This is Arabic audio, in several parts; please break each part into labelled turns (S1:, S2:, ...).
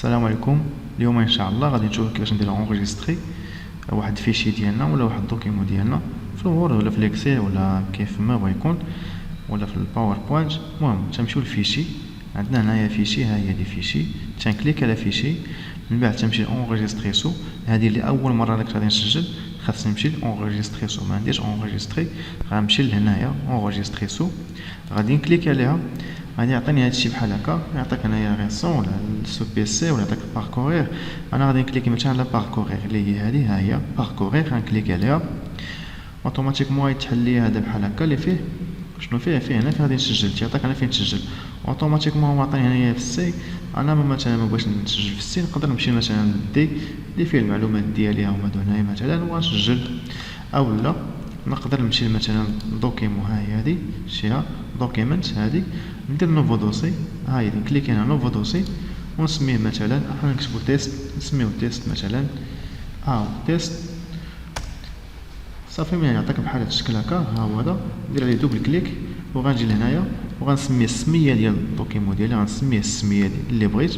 S1: السلام عليكم. اليوم ان شاء الله غادي نشوف كيفاش نديرو اونغيستري واحد فيشي ديالنا ولا واحد دوكيمون ديالنا في الوورد ولا في الاكسل ولا كيف ما بغا يكون ولا في الباوربوينت. المهم تنمشيو للفيشي، عندنا هنايا فيشي، ها هي دي فيشي، تنكليك على فيشي، من بعد تمشي اونغيستريسو. هذه اللي اول مره راك غادي نسجل خاصني نمشي اونغيستريسو، ما نديرش اونغيستري، غنمشي لهنايا اونغيستريسو، غادي نكليك عليها، غادي يعطيني هادشي بحال هكا، يعطيك هنايا غيسون ولا سو بي سي ولا يعطيك باركورير. انا غادي نكليكي مثلا على باركورير اللي هي هذه، ها هي باركورير، غنكليك عليها اوتوماتيكمون يتحل لي هذا بحال هكا اللي فيه شنو فيه هنا فين غادي نسجل، تيعطيك هنا فين تسجل اوتوماتيكمون. هو عطاني هنايا في السي، انا مثلا ما بغيتش نسجل في السي، نقدر نمشي مثلا للدي اللي فيه المعلومات ديالي هما هنايا مثلا ونسجل، اولا نقدر نمشي مثلا دوكيمون، ها هي هذه شتيها دوكيمنت، هذه ندير نوفو دوسي، ها هي نكليك هنا نوفو دوسي ونسميه مثلا، احنا نكتبو تيست، نسميوه تيست مثلا، تيست صافي. من يعطيك بحال هاد الشكل هكا، ها هو هذا، ندير عليه دوبل كليك وغنجي لهنايا وغنسمي السميه ديال الدوكيمون ديالي، غنسميه السميه اللي بغيت،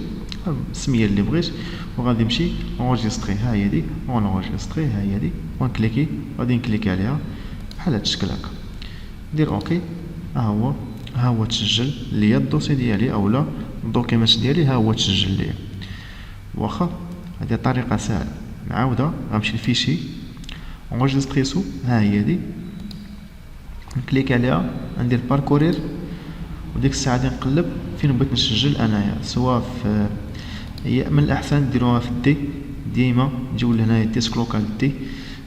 S1: السميه اللي بغيت، وغادي نمشي اونجستري، ها هي دي اونجستري، ها هي دي ونكليكي، غادي نكليكي عليها بحال هاد الشكل هكا، ندير اوكي. ها هو تسجل ليا الدوسي ديالي اولا الدوكيمنت ديالي، ها هو تسجل ليا. واخا هذه طريقه سهله. نعاودها، غنمشي لفيشي اونجستريسو، ها هي دي نكليك عليها، ندير باركورير، وديك الساعه غادي نقلب فين بغيت نسجل انايا، سواء في، هي من الاحسن ديروها في الدي، ديما نجيو لهنايا ديسك لوكال دي،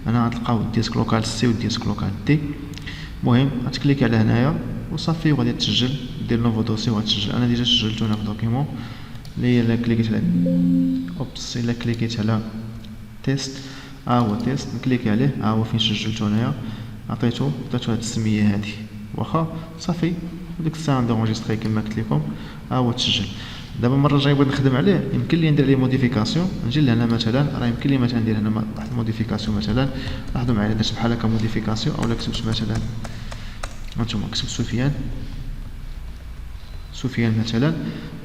S1: انا غتلقاو ديسك لوكال سي وديسك لوكال دي. المهم غتكليك على هنايا وصافي وغادي تسجل، دير نوفو دوسي وغتسجل. انا ديجا سجلتو هنا في دوكيمون اللي الا كليكيت على الا كليكيت على تيست، هو تيست، نكليك عليه، هو فين سجلتو هنايا، عطيتو هاد السميه هادي، واخا صافي. وديك الساعه ندير اونجستري كما قلت لكم، هو تسجل. دابا المره الجايه بغيت نخدم عليه، يمكن لي ندير ليه موديفيكاسيون، نجي لهنا مثلا، راه يمكن لي مثلا ندير هنا واحد الموديفيكاسيون مثلا، لاحظوا معايا درت بحال هكا موديفيكاسيون، اولا كتبت مثلا هانتوما كتبت سفيان مثلا،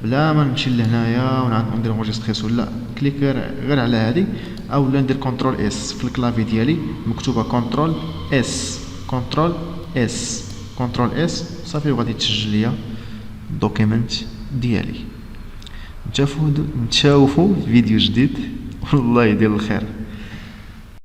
S1: بلا ما نمشي لهنايا وندير اونجستريسو، لا كليك غير على هذه، اولا ندير كونترول اس في الكلافي ديالي مكتوبه كونترول اس صافي، وغادي تسجل ليا الدوكيمنت ديالي. نتشافوا في فيديو جديد، والله يدير الخير.